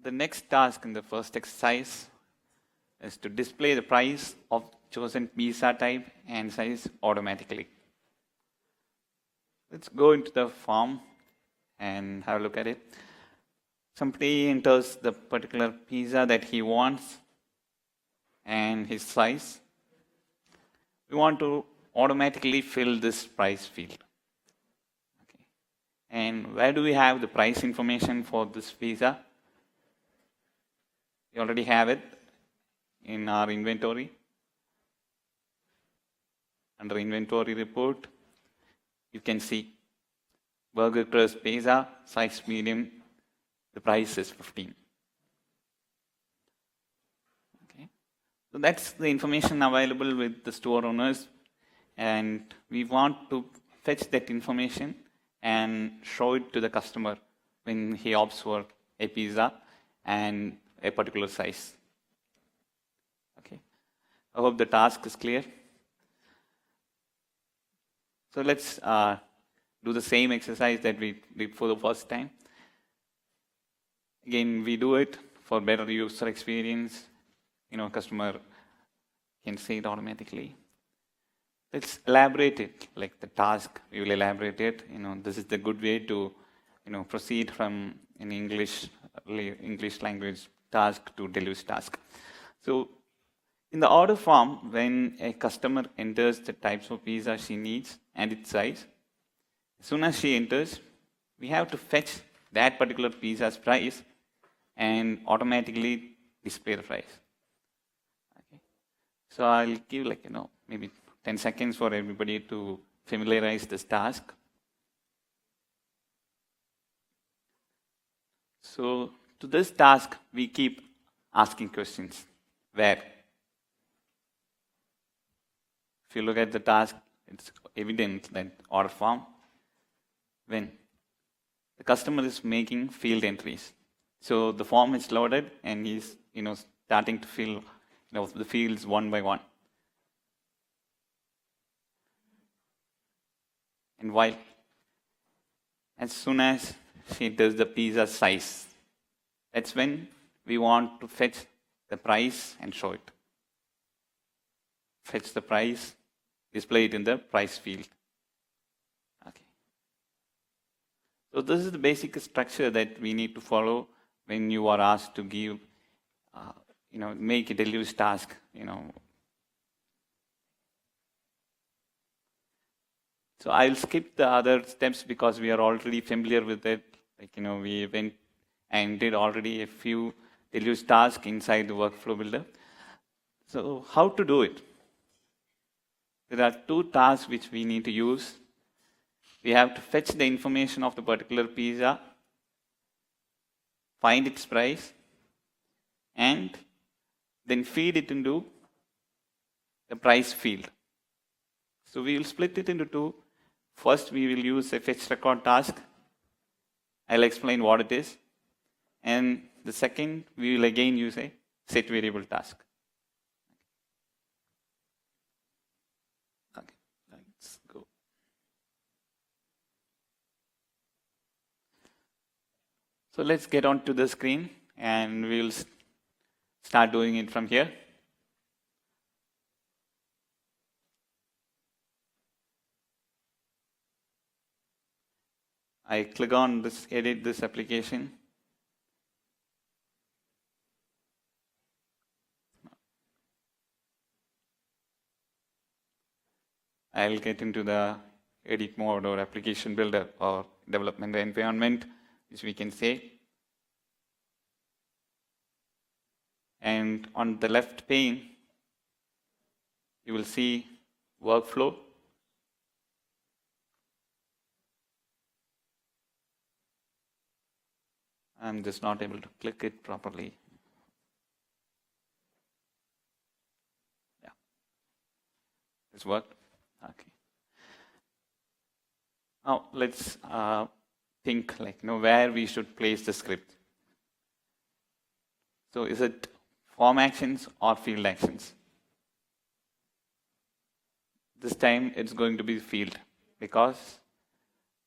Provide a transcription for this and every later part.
The next task in the first exercise is to display the price of chosen pizza type and size automatically. Let's go into the form and have a look at it. Somebody enters the particular pizza that he wants and his size. We want to automatically fill this price field. Okay. And where do we have the price information for this pizza? We already have it in our inventory. Under inventory report, you can see burger crust pizza, size medium, the price is 15. Okay. So that's the information available with the store owners, and we want to fetch that information and show it to the customer when he opts for a pizza and a particular size. Okay. I hope the task is clear. So let's do the same exercise that we did for the first time. Again, we do it for better user experience. Customer can see it automatically. Let's elaborate it, like the task, we will elaborate it. This is the good way to, proceed from an English language task to Deluge task. So in the order form, when a customer enters the types of pizza she needs and its size, as soon as she enters, we have to fetch that particular pizza's price and automatically display the price. Okay. So I'll give maybe 10 seconds for everybody to familiarize this task. So to this task, we keep asking questions. Where? If you look at the task, it's evident that order form. When? The customer is making field entries. So the form is loaded and he's starting to fill the fields one by one. And while as soon as she does the pizza size, that's when we want to fetch the price and show it. Fetch the price, display it in the price field. Okay. So this is the basic structure that we need to follow when you are asked to give, make a Deluge task, So I'll skip the other steps because we are already familiar with it. We went and did already a few Deluge tasks inside the workflow builder. So how to do it? There are two tasks which we need to use. We have to fetch the information of the particular pizza, find its price, and then feed it into the price field. So we will split it into two. First, we will use a fetch record task. I'll explain what it is. And the second, we will again use a set variable task. Okay, let's go. So let's get onto the screen and we'll start doing it from here. I click on this, edit this application. I'll get into the edit mode or application builder or development environment, which we can say. And on the left pane, you will see workflow. I'm just not able to click it properly. Yeah. This worked? Okay. Now let's think where we should place the script. So is it form actions or field actions? This time it's going to be field because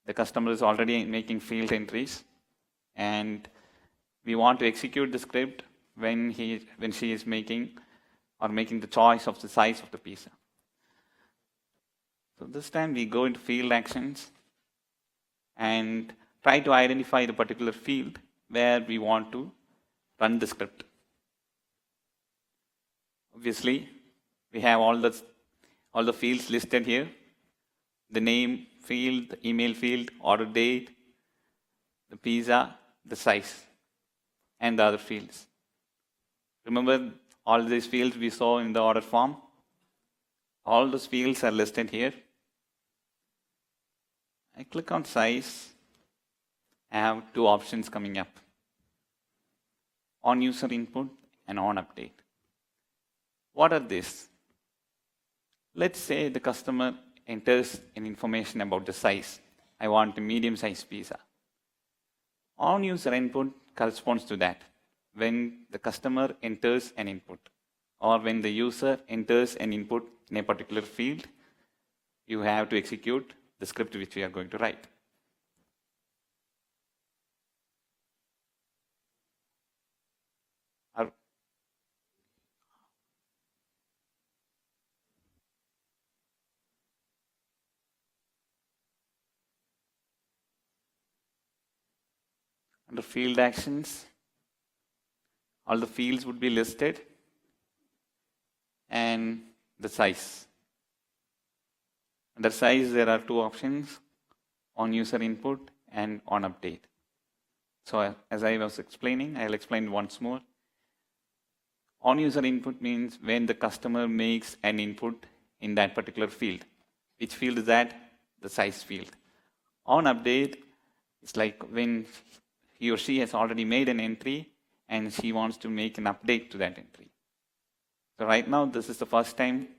the customer is already making field entries and we want to execute the script when she is making the choice of the size of the pizza. So this time we go into field actions and try to identify the particular field where we want to run the script. Obviously, we have all the fields listed here: the name field, the email field, order date, the pizza, the size, and the other fields. Remember all these fields we saw in the order form? All those fields are listed here. I click on size. I have two options coming up: on user input and on update. What are these? Let's say the customer enters an information about the size. I want a medium size pizza. On user input corresponds to that. When the customer enters an input, or when the user enters an input in a particular field, you have to execute the script which we are going to write. Under field actions, all the fields would be listed and the size. Under size, there are two options: on user input and on update. So as I was explaining, I'll explain once more. On user input means when the customer makes an input in that particular field. Which field is that? The size field. On update, it's like when he or she has already made an entry and she wants to make an update to that entry. So right now, this is the first time,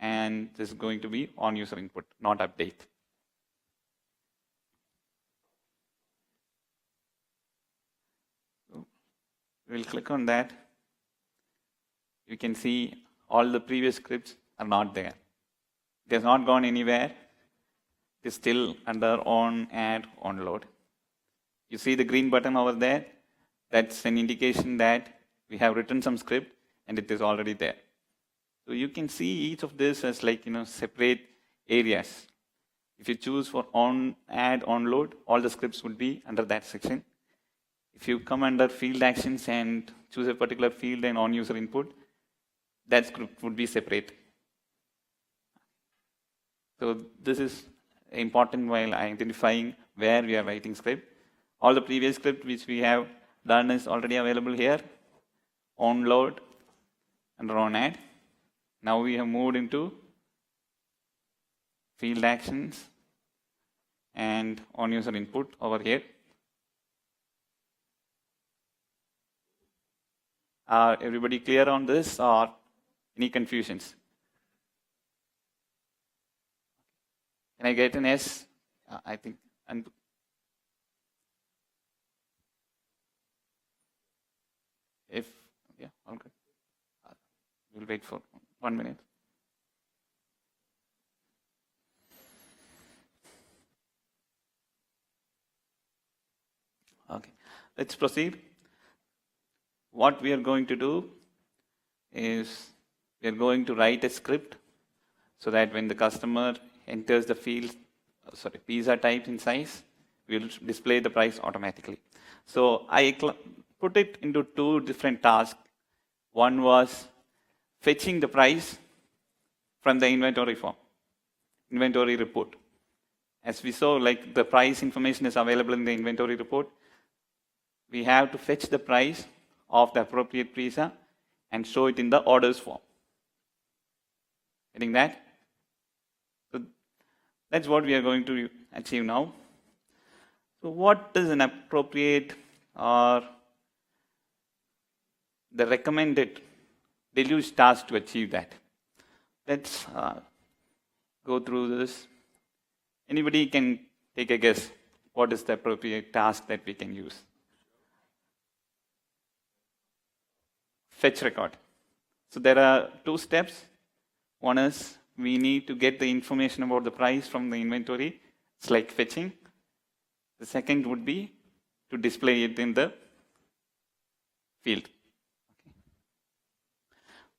and this is going to be on user input, not update. So we'll click on that. You can see all the previous scripts are not there. It has not gone anywhere. It is still under on, add, on load. You see the green button over there? That's an indication that we have written some script and it is already there. So you can see each of this as separate areas. If you choose for on, add, on load, all the scripts would be under that section. If you come under field actions and choose a particular field and on user input, that script would be separate. So this is important while identifying where we are writing script. All the previous script which we have done is already available here. On load and on add. Now we have moved into field actions and on user input over here. Are everybody clear on this, or any confusions? Can I get an S? I think. And if, yeah, all good. We'll wait for 1 minute. Okay, let's proceed. What we are going to do is we are going to write a script so that when the customer enters the field, pizza type in size, we will display the price automatically. So I put it into two different tasks. One was fetching the price from the inventory form, inventory report. As we saw, like the price information is available in the inventory report. We have to fetch the price of the appropriate pizza and show it in the orders form. Getting that? So that's what we are going to achieve now. So what is an appropriate or the recommended deluge task to achieve that? Let's go through this. Anybody can take a guess. What is the appropriate task that we can use? Fetch record. So there are two steps. One is we need to get the information about the price from the inventory. It's like fetching. The second would be to display it in the field. Okay.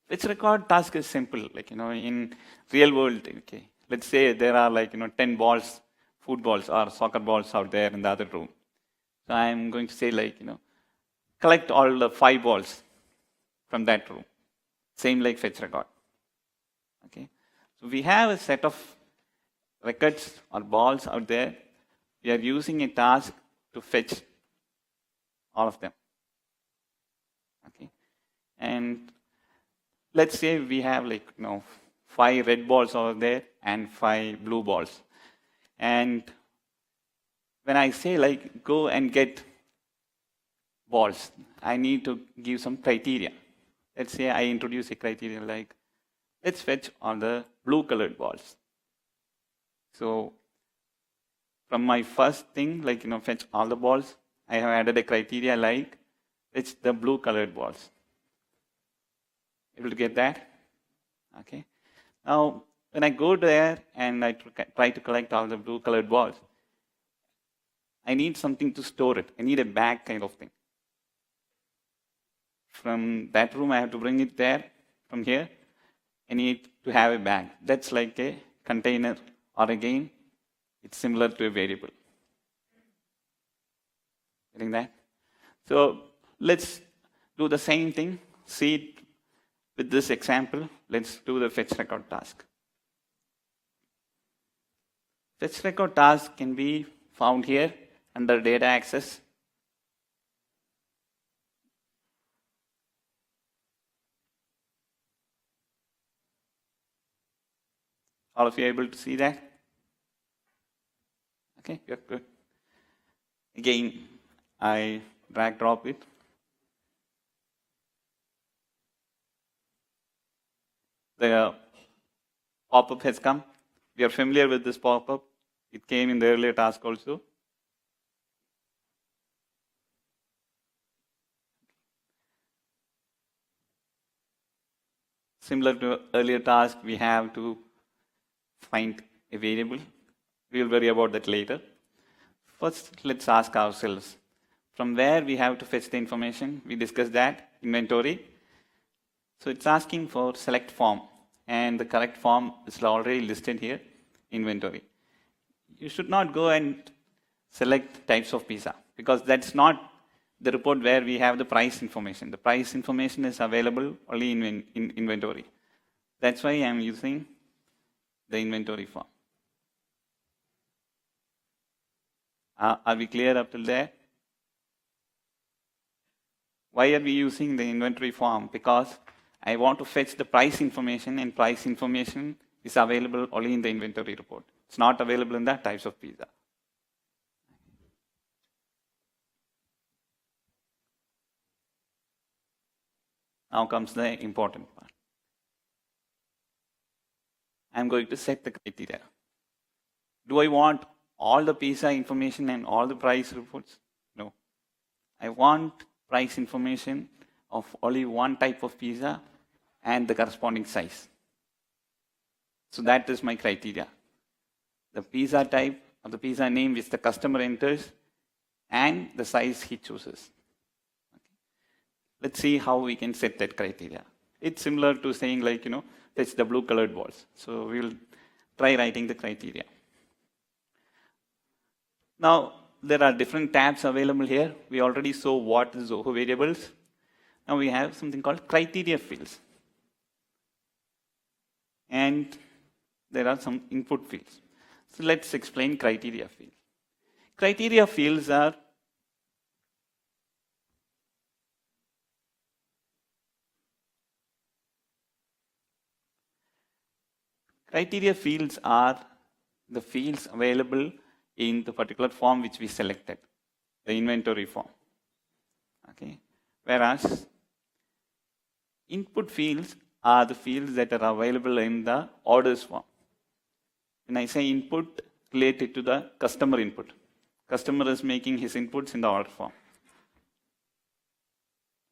Fetch record task is simple, like, in real world, okay. Let's say there are like, 10 balls, footballs or soccer balls out there in the other room. So I'm going to say like, collect all the 5 balls from that room. Same like fetch record. Okay. So we have a set of records or balls out there. We are using a task to fetch all of them. Okay. And let's say we have like 5 red balls over there and 5 blue balls. And when I say like go and get balls, I need to give some criteria. Let's say I introduce a criteria like let's fetch all the blue colored balls. So from my first thing, like fetch all the balls, I have added a criteria like fetch the blue colored balls. Able to get that? Okay. Now, when I go there and I try to collect all the blue colored balls, I need something to store it. I need a bag kind of thing. From that room, I have to bring it there. From here, I need to have a bag. That's like a container, or again, it's similar to a variable. Getting that? So let's do the same thing. See it with this example. Let's do the fetch record task. Fetch record task can be found here under data access. All of you are able to see that? Okay, you're good. Again, I drag drop it. The pop-up has come. We are familiar with this pop-up. It came in the earlier task also. Similar to earlier task, we have to find a variable. We will worry about that later. First, let's ask ourselves, from where we have to fetch the information? We discussed that, inventory. So it's asking for select form, and the correct form is already listed here, inventory. You should not go and select types of pizza, because that's not the report where we have the price information. The price information is available only in inventory. That's why I'm using the inventory form. Are we clear up till there? Why are we using the inventory form? Because I want to fetch the price information, and price information is available only in the inventory report. It's not available in the types of pizza. Now comes the important part. I'm going to set the criteria. Do I want all the pizza information and all the price reports? No. I want price information of only one type of pizza and the corresponding size. So that is my criteria. The pizza type or the pizza name which the customer enters and the size he chooses. Okay. Let's see how we can set that criteria. It's similar to saying like, fetch the blue colored balls. So we'll try writing the criteria. Now, there are different tabs available here. We already saw what is Zoho variables. Now we have something called criteria fields. And there are some input fields. So let's explain criteria fields. Criteria fields are the fields available in the particular form which we selected, the inventory form. Okay. Whereas input fields are the fields that are available in the orders form. When I say input, related to the customer input. Customer is making his inputs in the order form.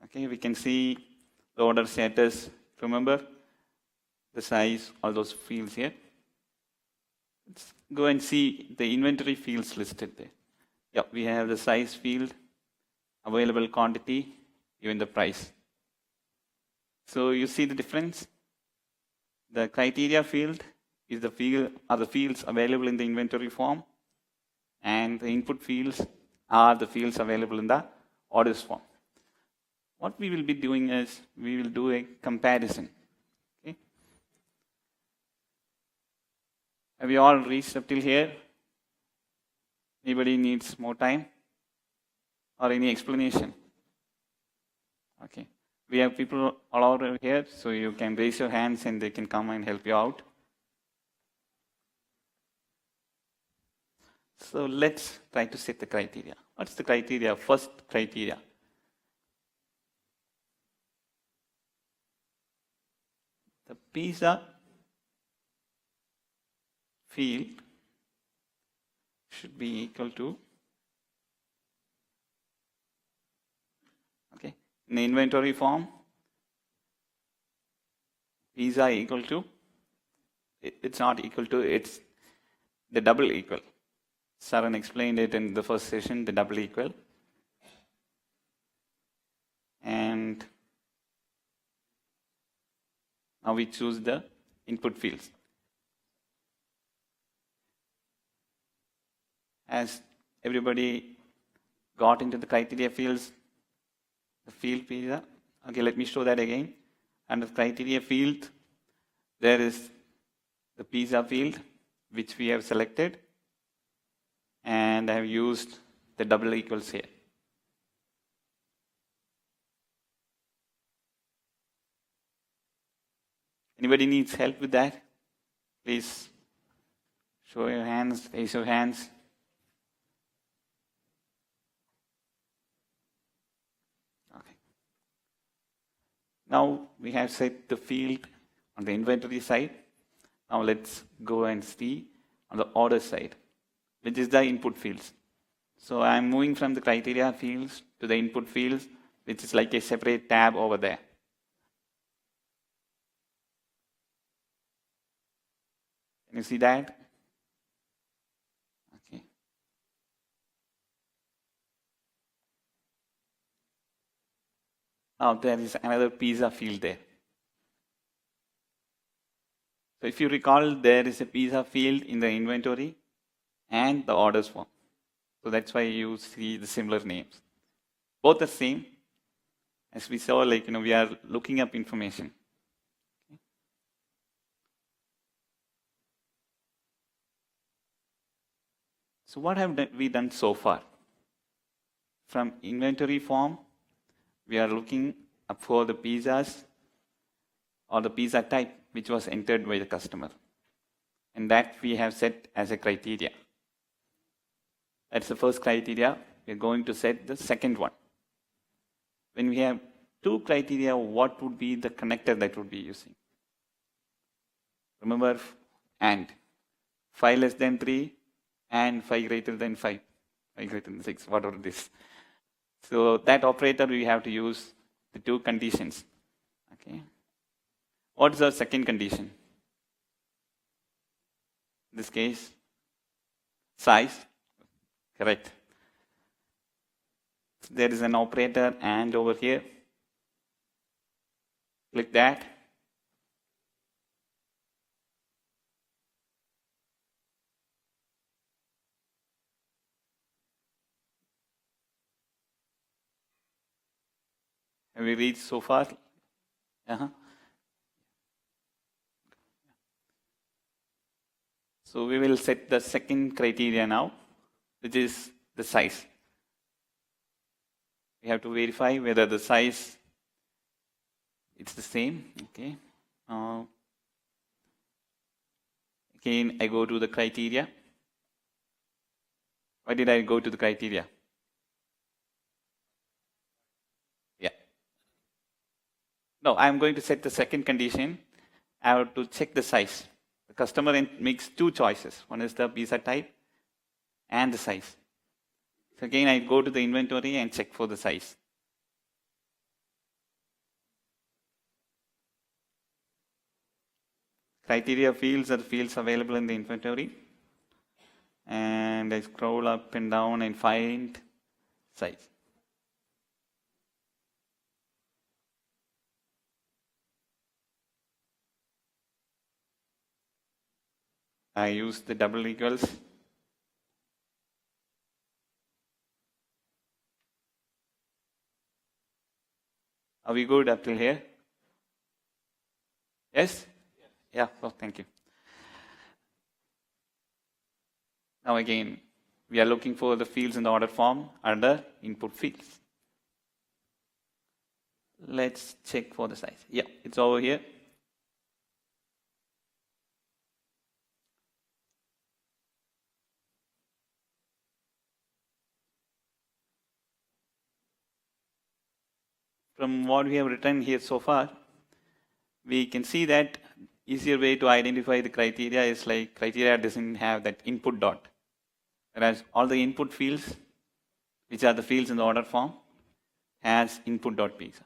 Okay, we can see the order status. Remember the size, all those fields here. Let's go and see the inventory fields listed there. Yeah, we have the size field, available quantity, even the price. So you see the difference? The criteria field is the field are the fields available in the inventory form, and the input fields are the fields available in the orders form. What we will be doing is we will do a comparison. Okay? Have you all reached up till here? Anybody needs more time or any explanation? Okay. We have people all over here, so you can raise your hands and they can come and help you out. So let's try to set the criteria. What's the criteria? First criteria. The pizza field should be equal to, okay, in the inventory form, pizza equal to, it's not equal to, it's the double equal. Saran explained it in the first session, the double equal. And now we choose the input fields. As everybody got into the criteria fields, the field pizza. Okay, let me show that again. Under criteria field, there is the pizza field, which we have selected. And I have used the double equals here. Anybody needs help with that? Please show your hands, raise your hands. Okay. Now we have set the field on the inventory side. Now let's go and see on the order side, which is the input fields. So I'm moving from the criteria fields to the input fields, which is like a separate tab over there. Can you see that? Okay. Now there is another pizza field there. So if you recall, there is a pizza field in the inventory and the orders form. So that's why you see the similar names. Both are same. As we saw, like, we are looking up information. Okay. So what have we done so far? From inventory form, we are looking up for the pizzas or the pizza type which was entered by the customer. And that we have set as a criteria. That's the first criteria. We're going to set the second one. When we have two criteria, what would be the connector that would be using? Remember, and 5 less than 3 and 5 greater than 5, 5 greater than 6, whatever it is. So that operator, we have to use the two conditions. Okay. What's the second condition? In this case, size. Correct. There is an operator and over here. Click that. Have we reached so far? So we will set the second criteria now, which is the size. We have to verify whether the size, it's the same. Okay. Again, I go to the criteria. Why did I go to the criteria? Yeah. No, I'm going to set the second condition. I have to check the size. The customer makes two choices. One is the pizza type and the size. So again, I go to the inventory and check for the size. Criteria fields are the fields available in the inventory. And I scroll up and down and find size. I use the double equals. Are we good up till here? Yes? Yeah, oh, thank you. Now again, we are looking for the fields in the order form under input fields. Let's check for the size. Yeah, it's over here. From what we have written here so far, we can see that easier way to identify the criteria is like criteria doesn't have that input dot. Whereas all the input fields, which are the fields in the order form, has input.pisa.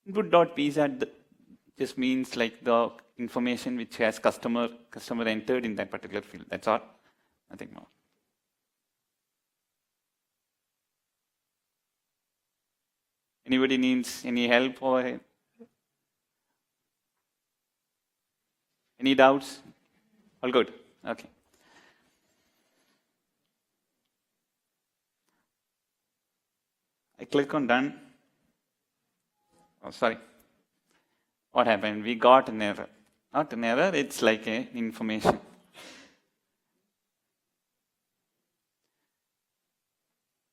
Input.pisa just means like the information which has customer entered in that particular field. That's all, nothing more. Anybody needs any help over here? Any doubts? All good? Okay. I click on done. Oh, sorry. What happened? We got an error. Not an error, it's like an information.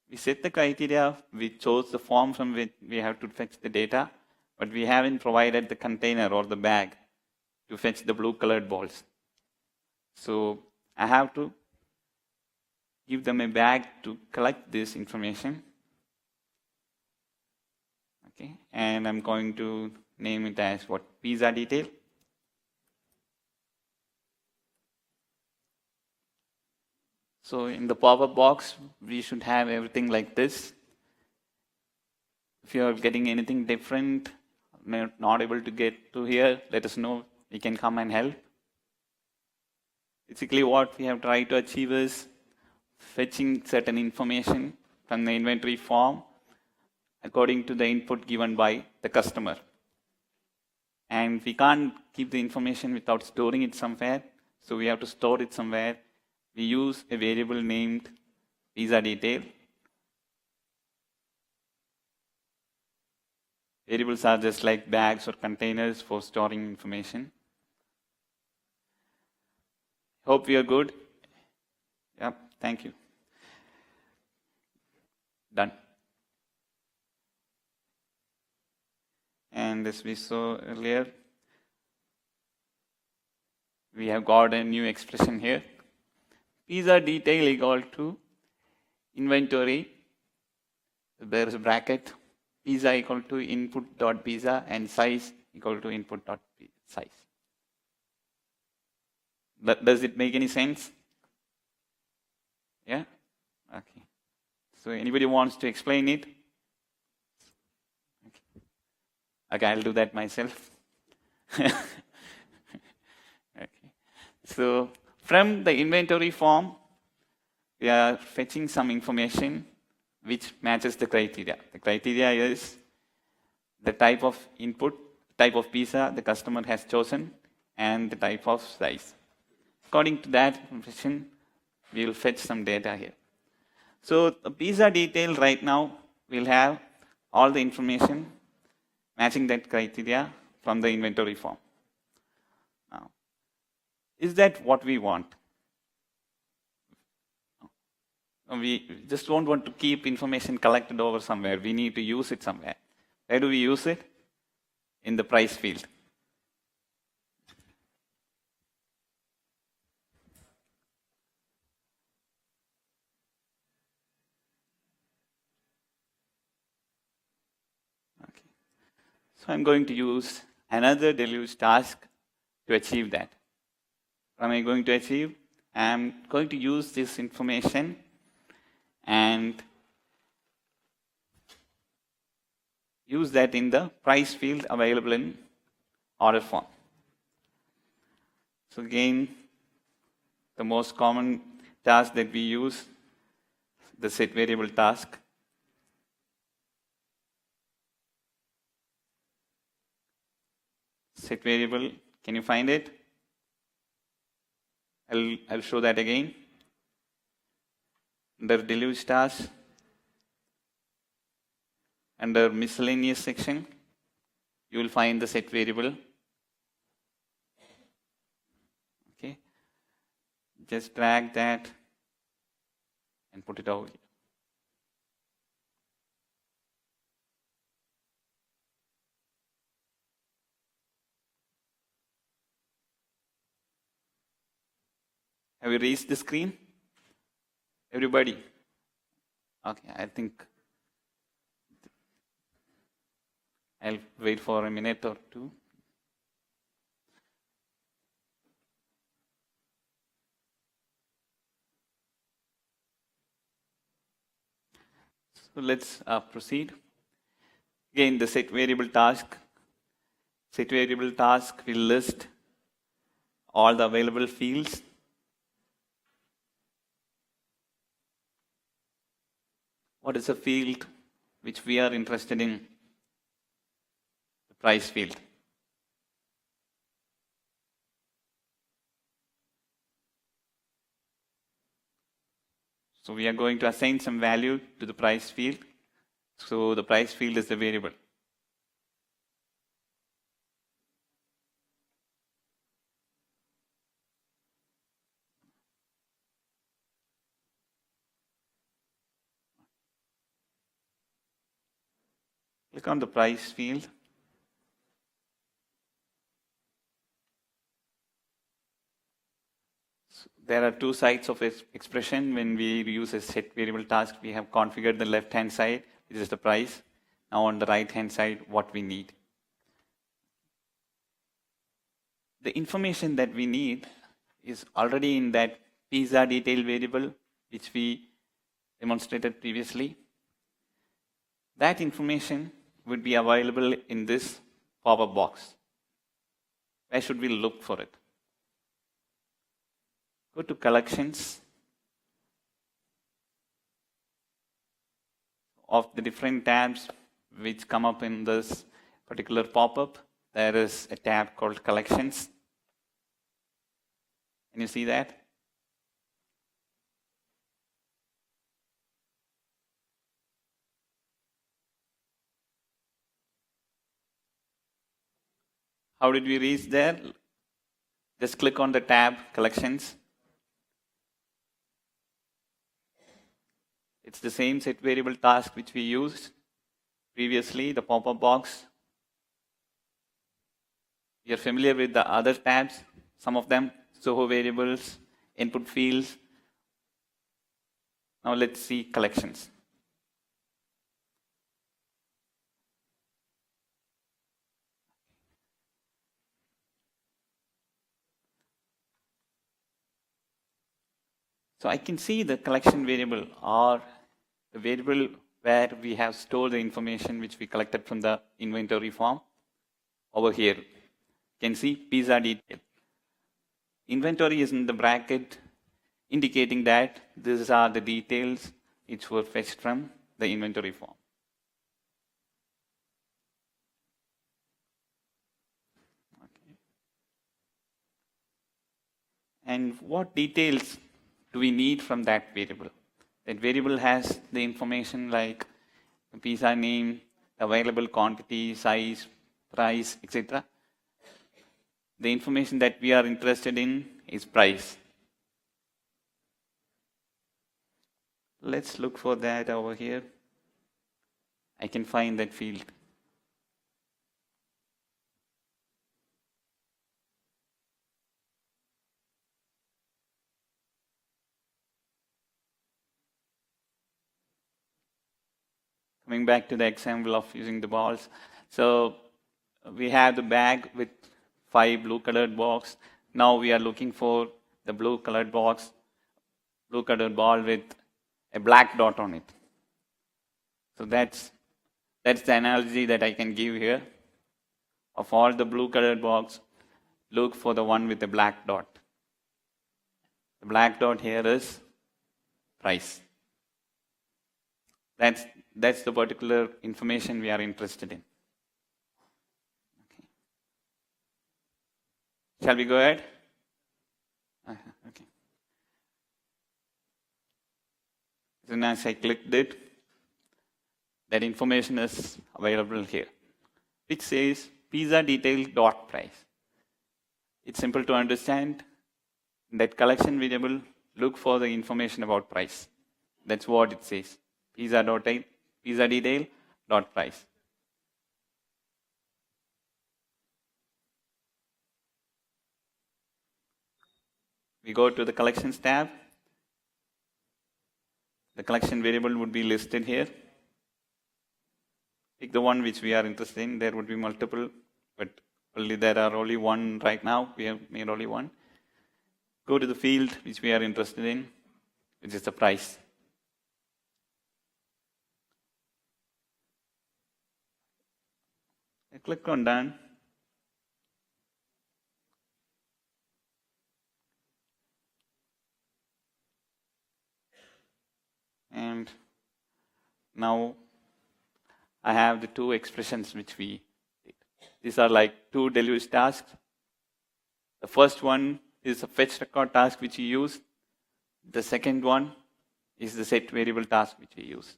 We set the criteria, we chose the form from which we have to fetch the data, but we haven't provided the container or the bag to fetch the blue colored balls. So I have to give them a bag to collect this information. Okay, and I'm going to name it as what? Pizza detail. So in the pop-up box, we should have everything like this. If you're getting anything different, not able to get to here, let us know. We can come and help. Basically, what we have tried to achieve is fetching certain information from the inventory form according to the input given by the customer. And we can't keep the information without storing it somewhere, so we have to store it somewhere. We use a variable named pizza detail. Variables are just like bags or containers for storing information. Hope we are good. Yep, thank you. Done. And as we saw earlier, we have got a new expression here. Pizza detail equal to inventory, there is a bracket, pizza equal to input.pizza and size equal to input.size. Does it make any sense? Yeah? Okay. So anybody wants to explain it? Okay, I'll do that myself. Okay. So from the inventory form, we are fetching some information which matches the criteria. The criteria is the type of input, type of pizza the customer has chosen, and the type of size. According to that information, we will fetch some data here. So the pizza detail right now will have all the information matching that criteria from the inventory form. Now, is that what we want? We just don't want to keep information collected over somewhere. We need to use it somewhere. Where do we use it? In the price field. Okay. So I'm going to use another deluge task to achieve that. What am I going to achieve? I'm going to use this information and use that in the price field available in order form. So again, the most common task that we use, the set variable task. Set variable, can you find it? I'll show that again. Under delivery stars, under miscellaneous section, you will find the set variable. Okay, just drag that and put it over here. Have you reached the screen? Everybody? Okay, I think I'll wait for a minute or two. So let's proceed. Again, the set variable task. Set variable task will list all the available fields. What is the field which we are interested in? The price field. So we are going to assign some value to the price field. So the price field is the variable. Click on the price field. So there are two sides of expression. When we use a set variable task, we have configured the left hand side, which is the price. Now on the right hand side, what we need. The information that we need is already in that pizza detail variable, which we demonstrated previously. That information would be available in this pop-up box. Where should we look for it? Go to collections. Of the different tabs which come up in this particular pop-up, there is a tab called collections. Can you see that? How did we reach there? Just click on the tab collections. It's the same set variable task which we used previously, the pop-up box. You're familiar with the other tabs, some of them, Zoho variables, input fields. Now let's see collections. So I can see the collection variable or the variable where we have stored the information which we collected from the inventory form over here. You can see pizza detail. Inventory is in the bracket indicating that these are the details which were fetched from the inventory form. Okay. And what details do we need from that variable? That variable has the information like the pizza name, available quantity, size, price, etc. The information that we are interested in is price. Let's look for that over here. I can find that field. Coming back to the example of using the balls. So we have the bag with 5 blue colored box. Now we are looking for the blue colored box, blue colored ball with a black dot on it. So that's the analogy that I can give here. Of all the blue colored box, look for the one with the black dot. The black dot here is price. That's the particular information we are interested in. Okay. Shall we go ahead? Okay. Then as I clicked it, that information is available here, which says pizza detail dot price. It's simple to understand. That collection variable, look for the information about price. That's what it says. Pizza detail dot price. We go to the collections tab. The collection variable would be listed here. Pick the one which we are interested in. There would be multiple, but there are only one right now. We have made only one. Go to the field which we are interested in, which is the price. I click on done. And now I have the two expressions which we did. These are like two delivery tasks. The first one is a fetch record task which we used. The second one is the set variable task which we used.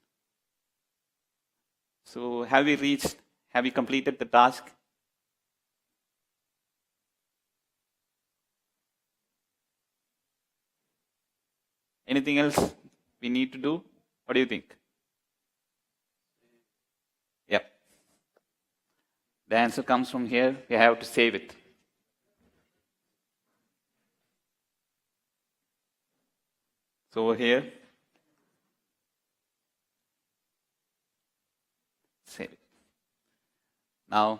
So have we completed the task? Anything else we need to do? What do you think? Yep. The answer comes from here. We have to save it. So over here, save it. Now,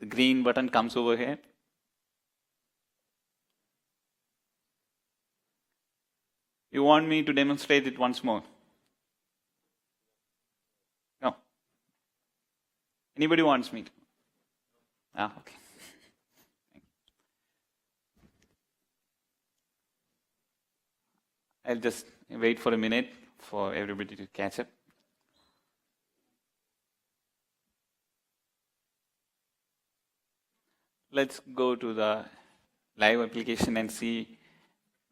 the green button comes over here. You want me to demonstrate it once more? No. Anybody wants me to? Okay. I'll just wait for a minute for everybody to catch up. Let's go to the live application and see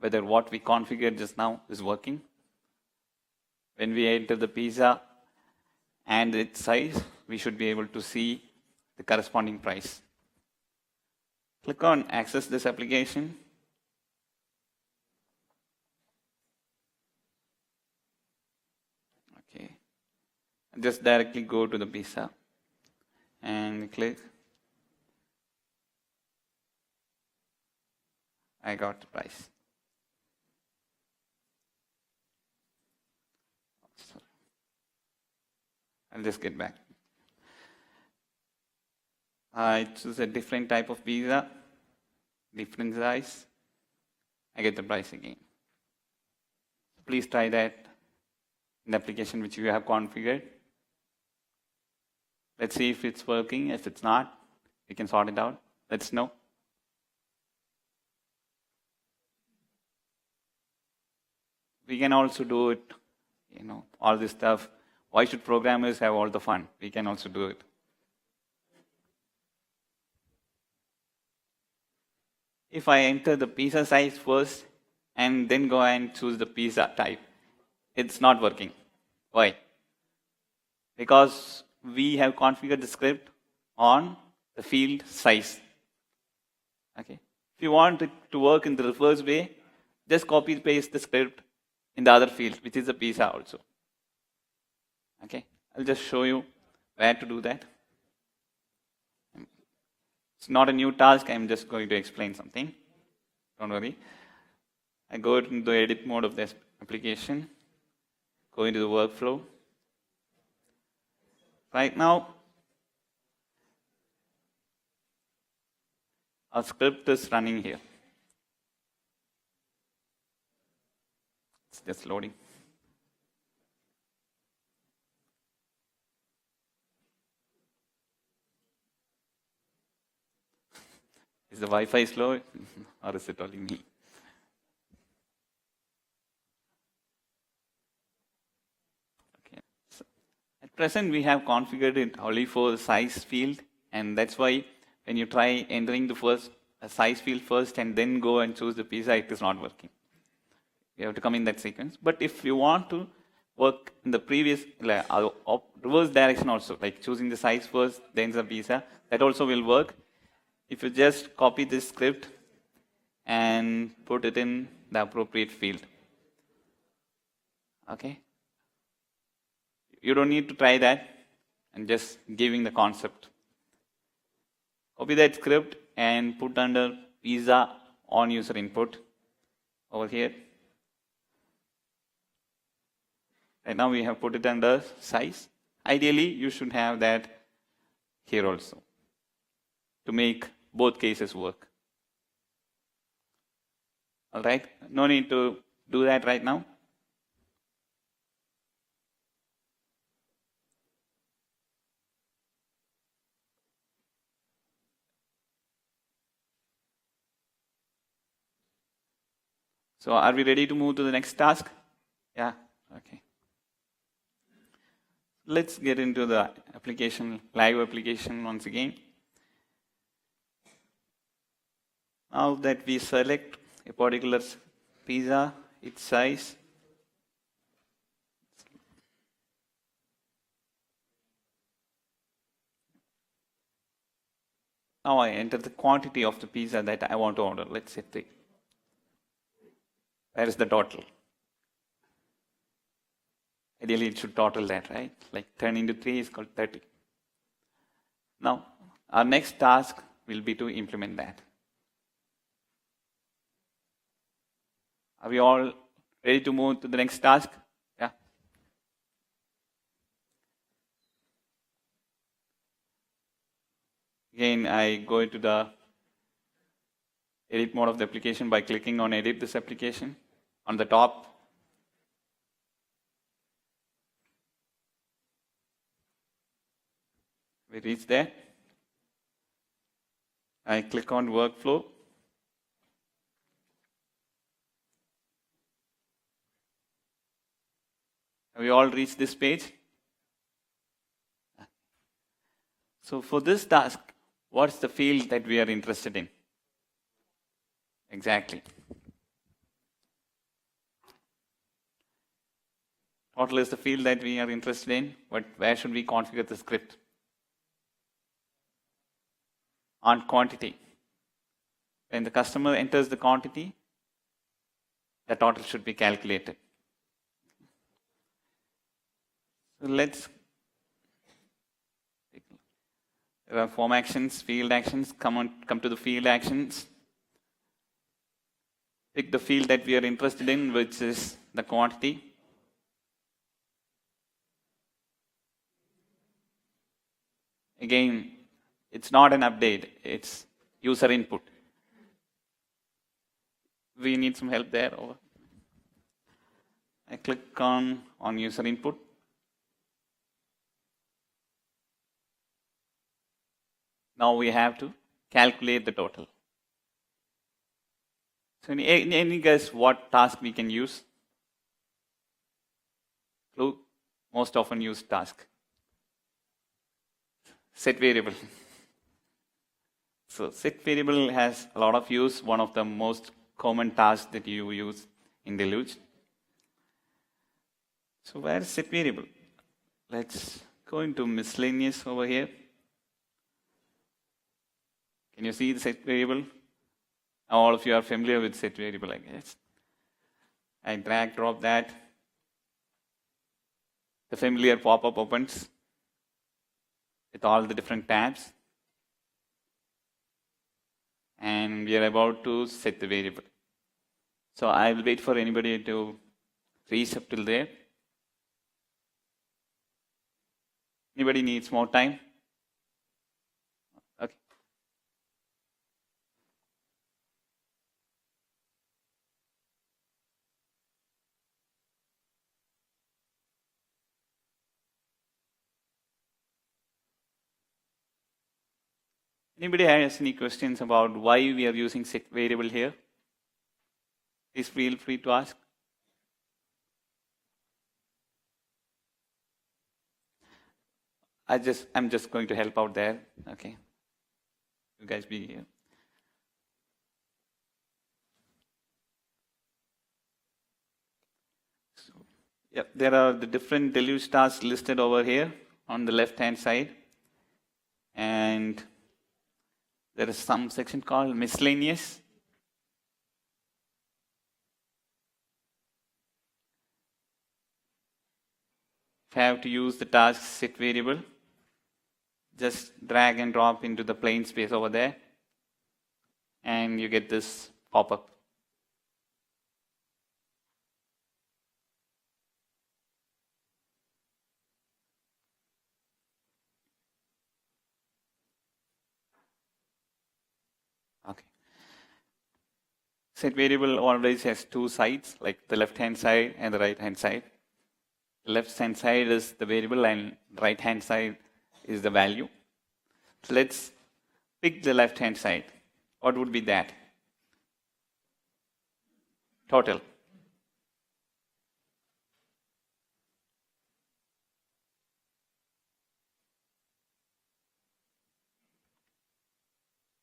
whether what we configured just now is working. When we enter the pizza and its size, we should be able to see the corresponding price. Click on Access this application. Okay. Just directly go to the pizza and click. I got the price. I'll just get back. I choose a different type of pizza, different size. I get the price again. Please try that in the application which you have configured. Let's see if it's working. If it's not, we can sort it out. Let's know. We can also do it, all this stuff. Why should programmers have all the fun? We can also do it. If I enter the pizza size first and then go and choose the pizza type, it's not working. Why? Because we have configured the script on the field size. Okay. If you want it to work in the reverse way, just copy paste the script in the other field, which is the pizza also. Okay, I'll just show you where to do that. It's not a new task, I'm just going to explain something. Don't worry. I go into the edit mode of this application, go into the workflow. Right now, our script is running here. It's just loading. Is the Wi-Fi slow or is it only me? Okay. So at present, we have configured it only for the size field, and that's why when you try entering the first a size field first and then go and choose the pizza, it is not working. You have to come in that sequence. But if you want to work in the previous, like, reverse direction also, like choosing the size first, then the pizza, that also will work. If you just copy this script and put it in the appropriate field. Okay? You don't need to try that. I'm just giving the concept. Copy that script and put under pizza on user input over here. Right now we have put it under size. Ideally, you should have that here also to make both cases work. All right, no need to do that right now. So are we ready to move to the next task? Yeah, okay. Let's get into the application, live application once again. Now that we select a particular pizza, its size, now I enter the quantity of the pizza that I want to order. Let's say 3. Where is the total? Ideally, it should total that, right? Like 10 into 3 is called 30. Now, our next task will be to implement that. Are we all ready to move to the next task? Yeah. Again, I go into the edit mode of the application by clicking on edit this application on the top. We reach there. I click on workflow. Have we all reached this page? So for this task, what's the field that we are interested in? Exactly. Total is the field that we are interested in, but where should we configure the script? On quantity. When the customer enters the quantity, the total should be calculated. So let's there are form actions, field actions. Come to the field actions. Pick the field that we are interested in, which is the quantity. Again, it's not an update, it's user input. We need some help there. I click on user input. Now we have to calculate the total. So any guess what task we can use? Clue? Most often used task. Set variable. So set variable has a lot of use, one of the most common tasks that you use in Deluge. So where is set variable? Let's go into miscellaneous over here. Can you see the set variable? All of you are familiar with set variable, I guess. I drag drop that. The familiar pop-up opens with all the different tabs. And we are about to set the variable. So I will wait for anybody to reach up till there. Anybody needs more time? Okay. Anybody has any questions about why we are using set variable here? Please feel free to ask. I'm just going to help out there. Okay. You guys be here. Yep, there are the different deluge tasks listed over here on the left-hand side. And there is some section called miscellaneous. If you have to use the task set variable, just drag and drop into the plain space over there, and you get this pop-up. Okay. Set variable always has two sides, like the left-hand side and the right-hand side. The left-hand side is the variable and right-hand side is the value. So let's pick the left-hand side. What would be that? Total.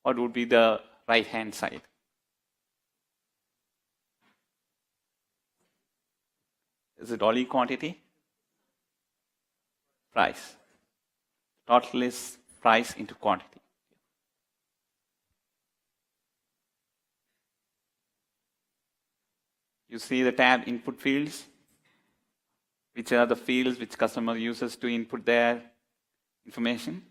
What would be the right-hand side? Is it only quantity? Price. Total is price into quantity. You see the tab input fields, which are the fields which customer uses to input their information.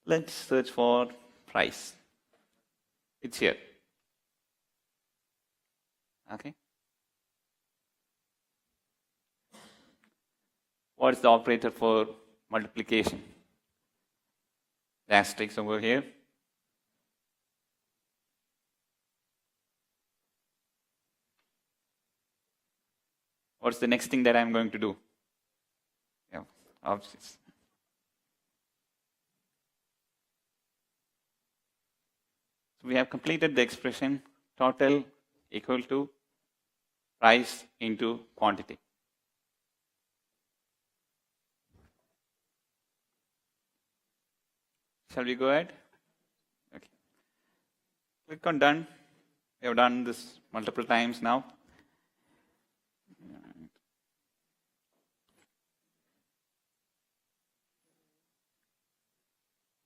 Let's search for price. It's here. Okay. What is the operator for multiplication? The asterisk over here. What's the next thing that I'm going to do? Yeah, obviously. So we have completed the expression total equal to price into quantity. Shall we go ahead? Okay. Click on done. We have done this multiple times now.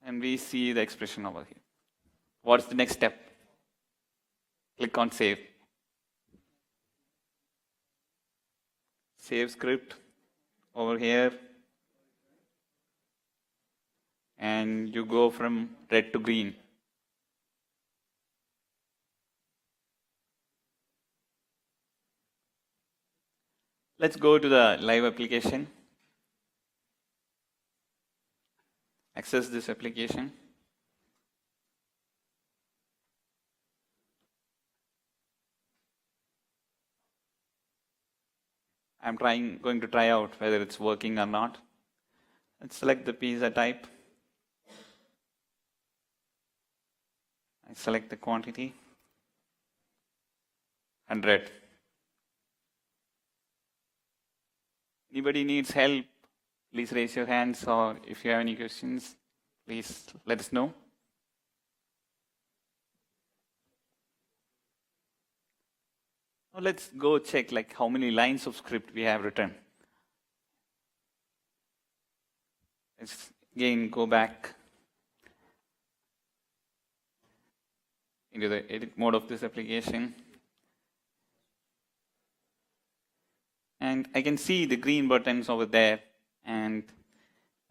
And we see the expression over here. What's the next step? Click on save. Save script over here. And you go from red to green. Let's go to the live application. Access this application. I'm going to try out whether it's working or not. Let's select the pizza type. I select the quantity, 100. Anybody needs help, please raise your hands, or if you have any questions, please let us know. Now let's go check like how many lines of script we have written. Let's again go back into the edit mode of this application. And I can see the green buttons over there, and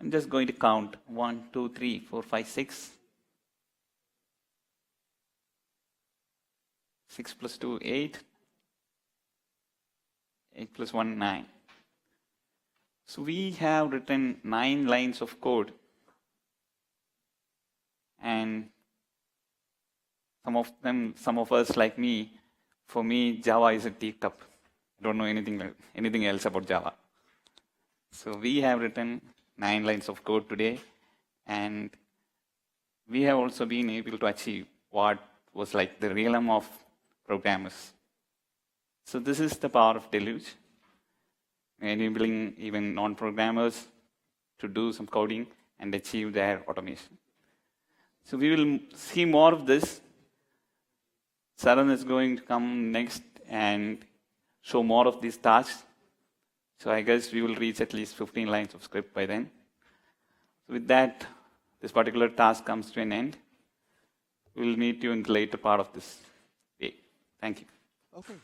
I'm just going to count 1, 2, 3, 4, 5, 6. 6 plus 2, 8. 8 plus 1, 9. So we have written 9 lines of code. And some of us like me, for me, Java is a teacup. I don't know anything else about Java. So we have written 9 lines of code today, and we have also been able to achieve what was like the realm of programmers. So this is the power of Deluge, enabling even non-programmers to do some coding and achieve their automation. So we will see more of this. Saran is going to come next and show more of these tasks. So I guess we will reach at least 15 lines of script by then. So with that, this particular task comes to an end. We'll meet you in the later part of this day. Thank you. Okay.